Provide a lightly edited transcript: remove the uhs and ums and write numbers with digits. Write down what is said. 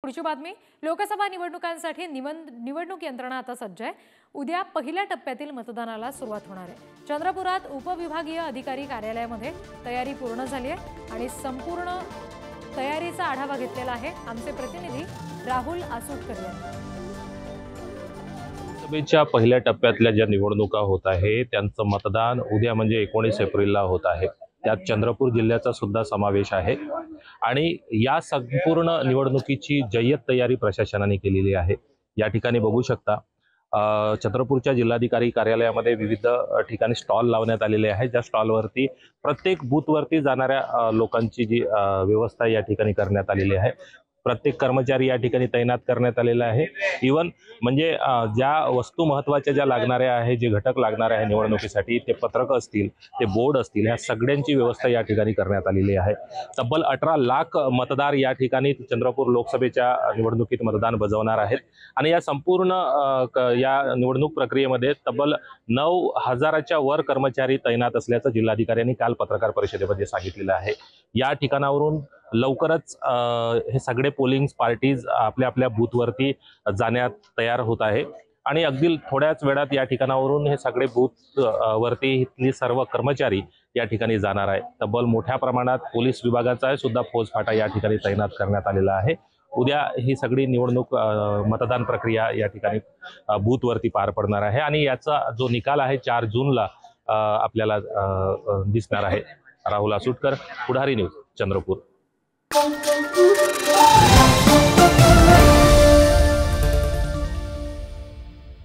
पुढची बातमी, लोकसभा निवडणुकांसाठी निवडणूक यंत्रणा आता सज्ज आहे। उद्या पहिल्या टप्प्यातील मतदानाला सुरुवात होणार आहे। चंद्रपुरात उपविभागीय अधिकारी कार्यालयामध्ये तयारी पूर्ण झाली आहे आणि संपूर्ण तयारीचा आढावा घेतलेला आहे आमचे प्रतिनिधी राहुल आसूटकर यांनी। लोकसभेच्या पहिल्या टप्प्यातल्या ज्या निवडणुका होत आहे त्यांचं मतदान उद्या म्हणजे 19 एप्रिलला होत आहे। त्यात चंद्रपूर जिल्ह्याचा सुद्धा समावेश आहे आणि या संपूर्ण निवडणुकीची जय्यत तयारी प्रशासनाने केलेली आहे। या ठिकाणी बघू शकता चंद्रपूरच्या जिल्हाधिकारी कार्यालयामध्ये विविध ठिकाणी स्टॉल लावण्यात आलेले आहेत। ज्या स्टॉलवरती प्रत्येक बूथवरती जाणाऱ्या लोकांची जी व्यवस्था या ठिकाणी करण्यात आलेली आहे। प्रत्येक कर्मचारी या ठिकाणी तैनात करण्यात आलेला आहे। इवन म्हणजे ज्या वस्तू महत्त्वाच्या ज्या लागणाऱ्या आहे, जे घटक लागणारे आहे निवडणुकीसाठी, ते पत्रक असतील, ते बोर्ड असतील, ह्या सगळ्यांची व्यवस्था या ठिकाणी करण्यात आलेली आहे। तब्बल 18 लाख मतदार या ठिकाणी चंद्रपूर लोकसभेच्या निवडणुकीत मतदान बजावणार आहेत आणि या संपूर्ण या निवडणूक प्रक्रियेमध्ये तब्बल 9,000च्या वर कर्मचारी तैनात असल्याचं जिल्हाधिकाऱ्यांनी काल पत्रकार परिषदेमध्ये सांगितलेलं आहे। या ठिकाणावरून लवकरच हे सगळे पोलिंग पार्टीज आपल्या आपल्या बूथवरती जाण्यात तयार होत आहे आणि अगदी थोड्याच वेळात या ठिकाणावरून हे सगळे बूथ वरती इथली सर्व कर्मचारी या ठिकाणी जाणार आहे। तब्बल मोठ्या प्रमाणात पोलीस विभागाचा सुद्धा फौजफाटा या ठिकाणी तैनात करण्यात आलेला आहे। उद्या ही सगळी निवडणूक मतदान प्रक्रिया या ठिकाणी बूथवरती पार पडणार आहे आणि याचा जो निकाल आहे 4 जूनला आपल्याला दिसणार आहे। राहुल आसूटकर, पुढारी न्यूज, चंद्रपूर।